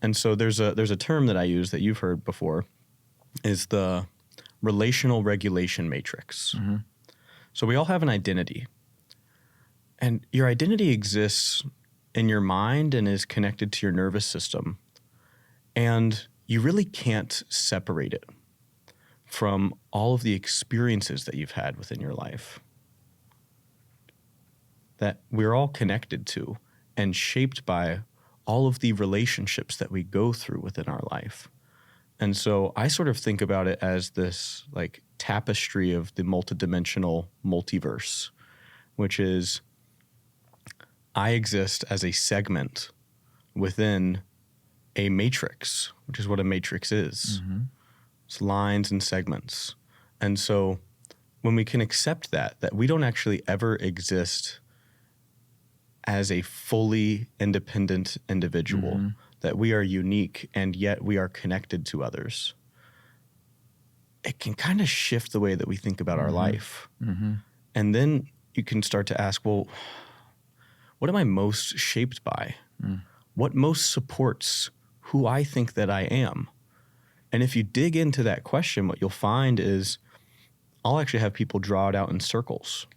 And so there's a term that I use that you've heard before, is the relational regulation matrix. Mm-hmm. So we all have an identity, and your identity exists in your mind and is connected to your nervous system, and you really can't separate it from all of the experiences that you've had within your life that we're all connected to and shaped by all of the relationships that we go through within our life. And so I sort of think about it as this like tapestry of the multidimensional multiverse, which is I exist as a segment within a matrix, which is what a matrix is. Mm-hmm. It's lines and segments. And so when we can accept that we don't actually ever exist as a fully independent individual, Mm-hmm. that we are unique and yet we are connected to others, it can kind of shift the way that we think about our life. Mm-hmm. And then you can start to ask, well, what am I most shaped by? What most supports who I think that I am? And if you dig into that question, what you'll find is I'll actually have people draw it out in circles,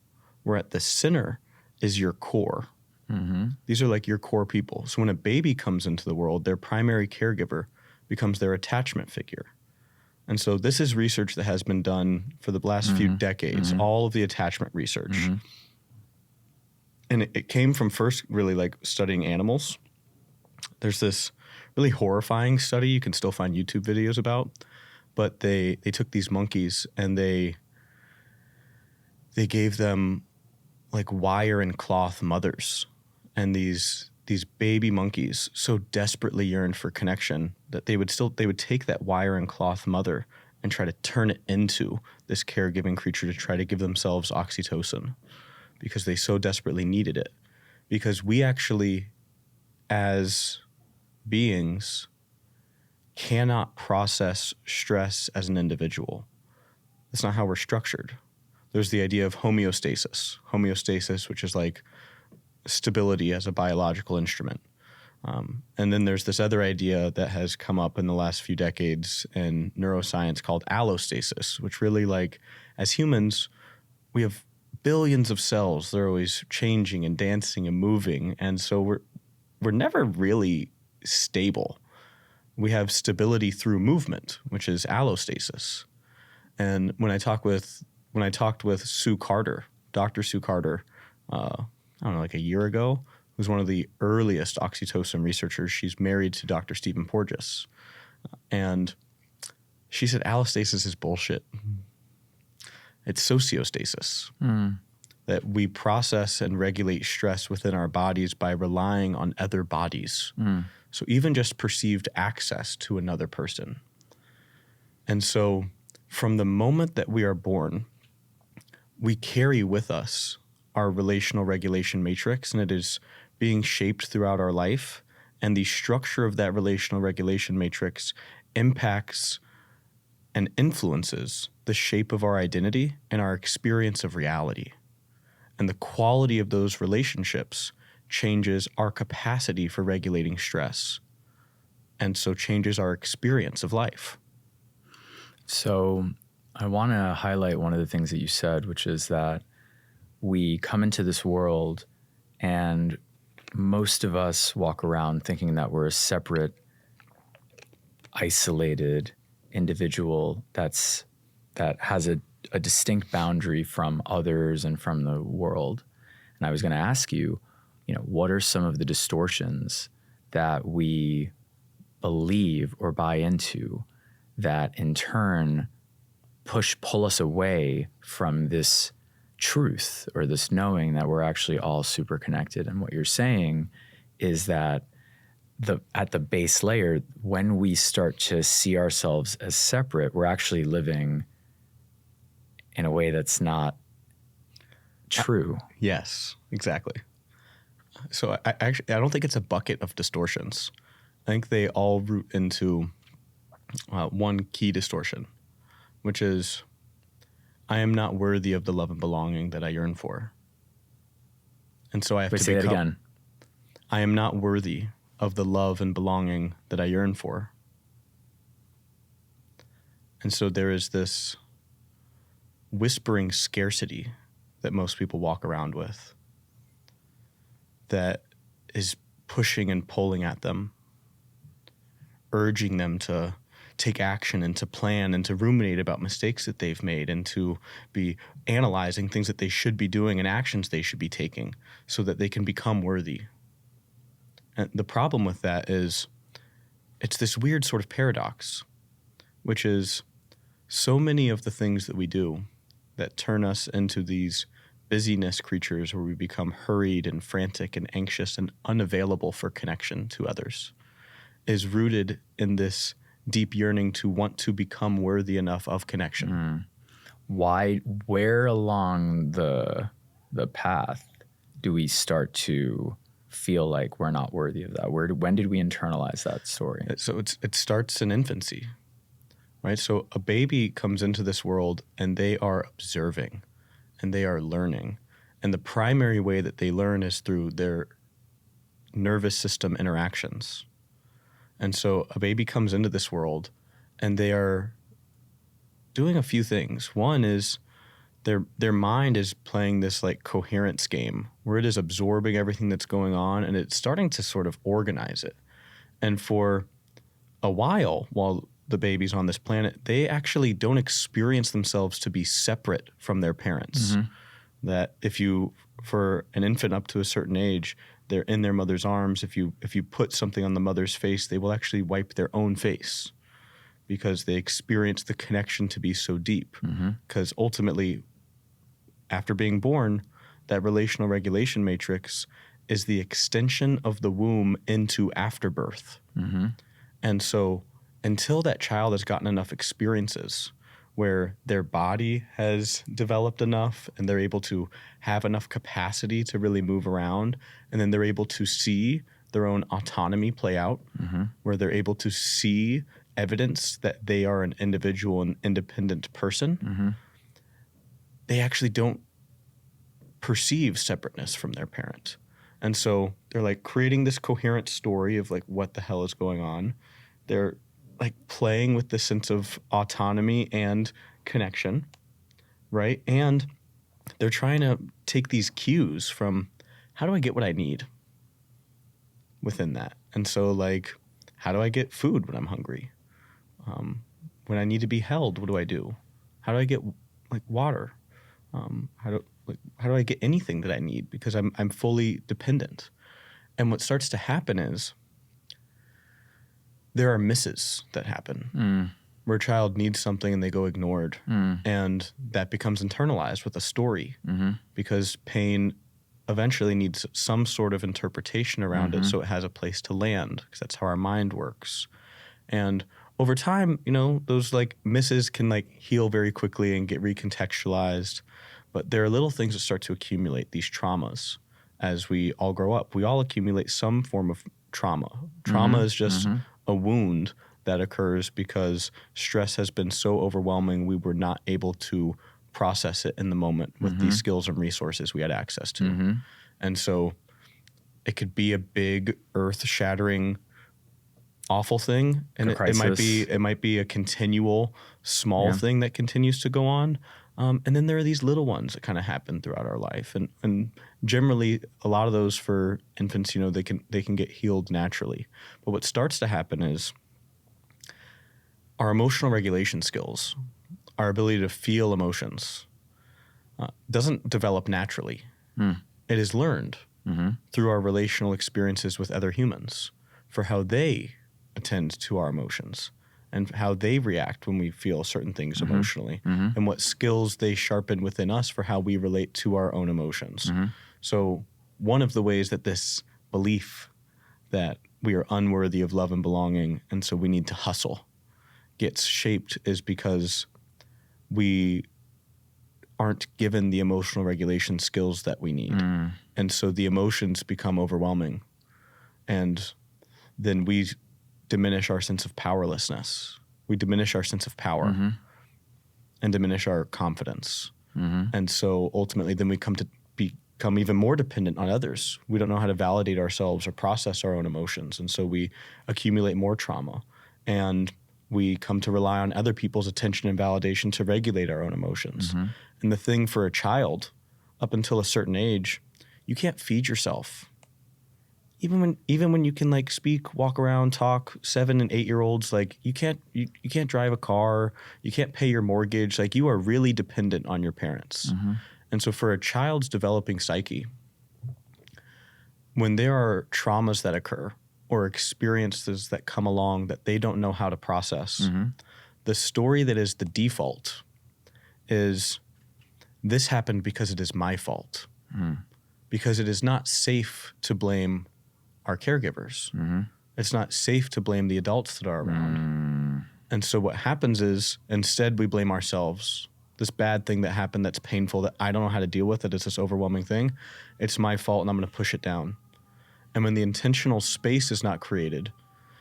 where at the center is your core. Mm-hmm. These are like your core people. So when a baby comes into the world, their primary caregiver becomes their attachment figure. And so this is research that has been done for the last few decades, all of the attachment research. And it came from first really like studying animals. There's this really horrifying study you can still find YouTube videos about, but they took these monkeys and they gave them like wire and cloth mothers. And these baby monkeys so desperately yearned for connection that they would take that wire and cloth mother and try to turn it into this caregiving creature to try to give themselves oxytocin because they so desperately needed it. Because we actually, as beings, cannot process stress as an individual. That's not how we're structured. There's the idea of homeostasis, which is like stability as a biological instrument. And then there's this other idea that has come up in the last few decades in neuroscience called allostasis, which really like as humans, we have billions of cells. They're always changing and dancing and moving. And so we're never really stable. We have stability through movement, which is allostasis. And when I talked with Sue Carter, Dr. Sue Carter, I don't know, like a year ago, who's one of the earliest oxytocin researchers. She's married to Dr. Stephen Porges. And she said allostasis is bullshit. It's sociostasis. That we process and regulate stress within our bodies by relying on other bodies. So even just perceived access to another person. And so from the moment that we are born, we carry with us our relational regulation matrix, and it is being shaped throughout our life. And the structure of that relational regulation matrix impacts and influences the shape of our identity and our experience of reality. And the quality of those relationships changes our capacity for regulating stress, and so changes our experience of life. So I want to highlight one of the things that you said, which is that we come into this world and most of us walk around thinking that we're a separate, isolated individual that has a distinct boundary from others and from the world. And I was going to ask you, what are some of the distortions that we believe or buy into that in turn pull us away from this truth or this knowing that we're actually all super connected? And what you're saying is that at the base layer, when we start to see ourselves as separate, we're actually living in a way that's not true. Yes, exactly. So I don't think it's a bucket of distortions. I think they all root into one key distortion, which is I am not worthy of the love and belonging that I yearn for. And so I have to say that again. I am not worthy of the love and belonging that I yearn for. And so there is this whispering scarcity that most people walk around with that is pushing and pulling at them, urging them to take action and to plan and to ruminate about mistakes that they've made and to be analyzing things that they should be doing and actions they should be taking so that they can become worthy. And the problem with that is it's this weird sort of paradox, which is so many of the things that we do that turn us into these busyness creatures where we become hurried and frantic and anxious and unavailable for connection to others is rooted in this deep yearning to want to become worthy enough of connection. Where along the path do we start to feel like we're not worthy of that? When did we internalize that story? So it starts in infancy, right? So a baby comes into this world and they are observing and they are learning. And the primary way that they learn is through their nervous system interactions. And so a baby comes into this world and they are doing a few things. One is their mind is playing this like coherence game where it is absorbing everything that's going on and it's starting to sort of organize it. And for a while the baby's on this planet, they actually don't experience themselves to be separate from their parents. That for an infant up to a certain age, they're in their mother's arms. If you put something on the mother's face, they will actually wipe their own face because they experience the connection to be so deep. Because ultimately, after being born, that relational regulation matrix is the extension of the womb into afterbirth. And so until that child has gotten enough experiences where their body has developed enough and they're able to have enough capacity to really move around, and then they're able to see their own autonomy play out, where they're able to see evidence that they are an individual and independent person, they actually don't perceive separateness from their parent. And so they're like creating this coherent story of like what the hell is going on. They're like playing with the sense of autonomy and connection, right? And they're trying to take these cues from how do I get what I need within that? And so like, how do I get food when I'm hungry? When I need to be held, what do I do? How do I get like water? How do I get anything that I need? Because I'm fully dependent. And what starts to happen is there are misses that happen where a child needs something and they go ignored. And that becomes internalized with a story because pain eventually needs some sort of interpretation around it so it has a place to land because that's how our mind works. And over time, those like misses can like heal very quickly and get recontextualized. But there are little things that start to accumulate, these traumas, as we all grow up. We all accumulate some form of trauma. Trauma is just a wound that occurs because stress has been so overwhelming we were not able to process it in the moment with the skills and resources we had access to. And so it could be a big earth-shattering awful thing, and it might be a continual small thing that continues to go on. And then there are these little ones that kind of happen throughout our life, and generally a lot of those for infants, they can get healed naturally. But what starts to happen is our emotional regulation skills, our ability to feel emotions, doesn't develop naturally. It is learned through our relational experiences with other humans for how they attend to our emotions and how they react when we feel certain things emotionally and what skills they sharpen within us for how we relate to our own emotions. So one of the ways that this belief that we are unworthy of love and belonging and so we need to hustle gets shaped is because we aren't given the emotional regulation skills that we need. And so the emotions become overwhelming. And then we diminish our sense of powerlessness. We diminish our sense of power and diminish our confidence. And so ultimately then we come to be become even more dependent on others. We don't know how to validate ourselves or process our own emotions. And so we accumulate more trauma, and we come to rely on other people's attention and validation to regulate our own emotions. And the thing for a child, up until a certain age, you can't feed yourself. Even when you can like speak, walk around, talk, 7 and 8 year olds, like you can't drive a car, you can't pay your mortgage. Like you are really dependent on your parents. And so for a child's developing psyche, when there are traumas that occur or experiences that come along that they don't know how to process, the story that is the default is, this happened because it is my fault. Because it is not safe to blame our caregivers. It's not safe to blame the adults that are around. And so what happens is, instead we blame ourselves. This bad thing that happened that's painful, that I don't know how to deal with, that it's this overwhelming thing, it's my fault and I'm going to push it down. And when the intentional space is not created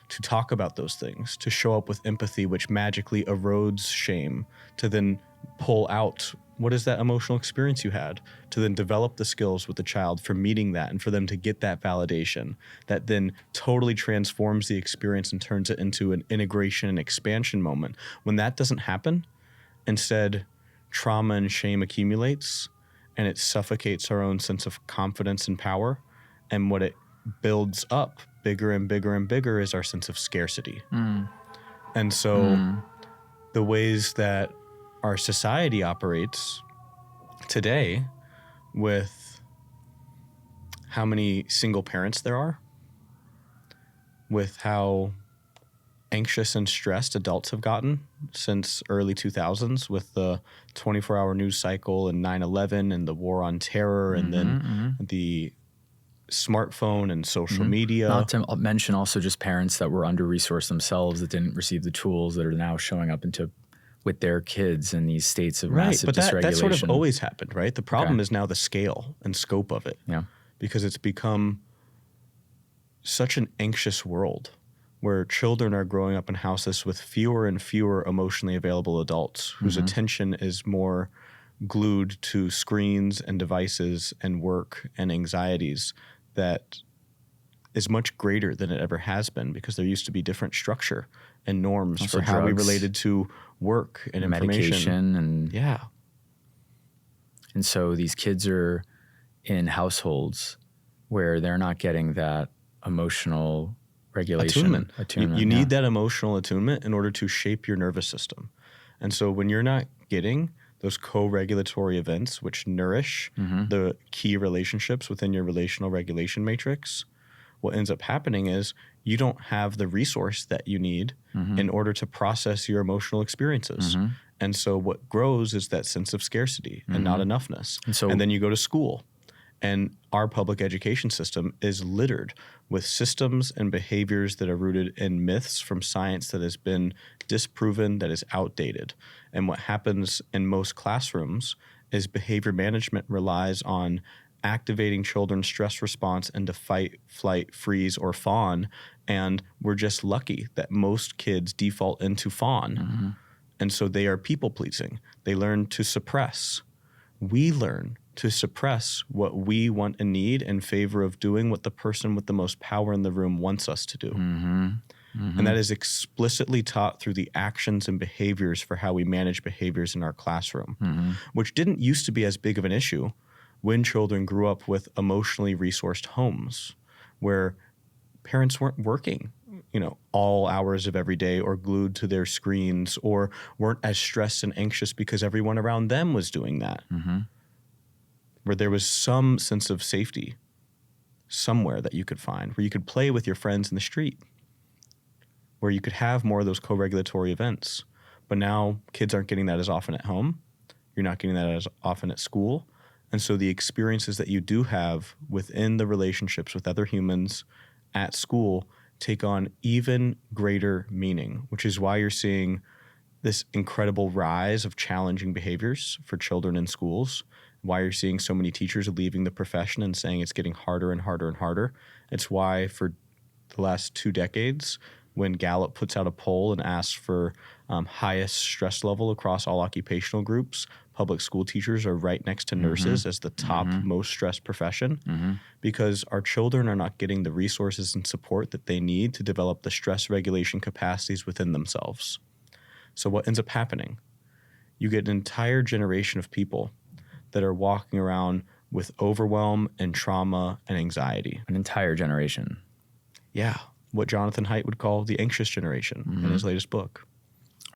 to talk about those things, to show up with empathy, which magically erodes shame, to then pull out what is that emotional experience you had, to then develop the skills with the child for meeting that and for them to get that validation that then totally transforms the experience and turns it into an integration and expansion moment. When that doesn't happen, instead trauma and shame accumulates and it suffocates our own sense of confidence and power. And what it builds up bigger and bigger and bigger is our sense of scarcity. And so the ways that our society operates today, with how many single parents there are, with how anxious and stressed adults have gotten since early 2000s, with the 24-hour news cycle and 9/11 and the war on terror, and then the smartphone and social media. Not to mention also just parents that were under-resourced themselves, that didn't receive the tools, that are now showing up with their kids in these states of massive dysregulation. That sort of always happened, right? The problem is now the scale and scope of it. Yeah. Because it's become such an anxious world where children are growing up in houses with fewer and fewer emotionally available adults whose attention is more glued to screens and devices and work and anxieties, that is much greater than it ever has been, because there used to be different structure and norms also for how we drugs, related to work and medication, and yeah. And so these kids are in households where they're not getting that emotional regulation. Attunement. You need that emotional attunement in order to shape your nervous system. And so when you're not getting those co-regulatory events which nourish the key relationships within your relational regulation matrix, what ends up happening is you don't have the resource that you need in order to process your emotional experiences. And so what grows is that sense of scarcity and not enoughness. And then you go to school, and our public education system is littered with systems and behaviors that are rooted in myths from science that has been disproven, that is outdated. And what happens in most classrooms is behavior management relies on activating children's stress response into fight, flight, freeze, or fawn. And we're just lucky that most kids default into fawn. And so they are people pleasing. They learn to suppress. We learn to suppress what we want and need in favor of doing what the person with the most power in the room wants us to do. And that is explicitly taught through the actions and behaviors for how we manage behaviors in our classroom, which didn't used to be as big of an issue when children grew up with emotionally resourced homes where parents weren't working, all hours of every day, or glued to their screens, or weren't as stressed and anxious because everyone around them was doing that. Where there was some sense of safety somewhere that you could find, where you could play with your friends in the street, where you could have more of those co-regulatory events. But now kids aren't getting that as often at home. You're not getting that as often at school. And so the experiences that you do have within the relationships with other humans at school take on even greater meaning, which is why you're seeing this incredible rise of challenging behaviors for children in schools, why you're seeing so many teachers leaving the profession and saying it's getting harder and harder and harder. It's why for the last 2 decades, when Gallup puts out a poll and asks for highest stress level across all occupational groups, public school teachers are right next to nurses as the top most stressed profession because our children are not getting the resources and support that they need to develop the stress regulation capacities within themselves. So what ends up happening? You get an entire generation of people that are walking around with overwhelm and trauma and anxiety. An entire generation. Yeah, what Jonathan Haidt would call the anxious generation in his latest book.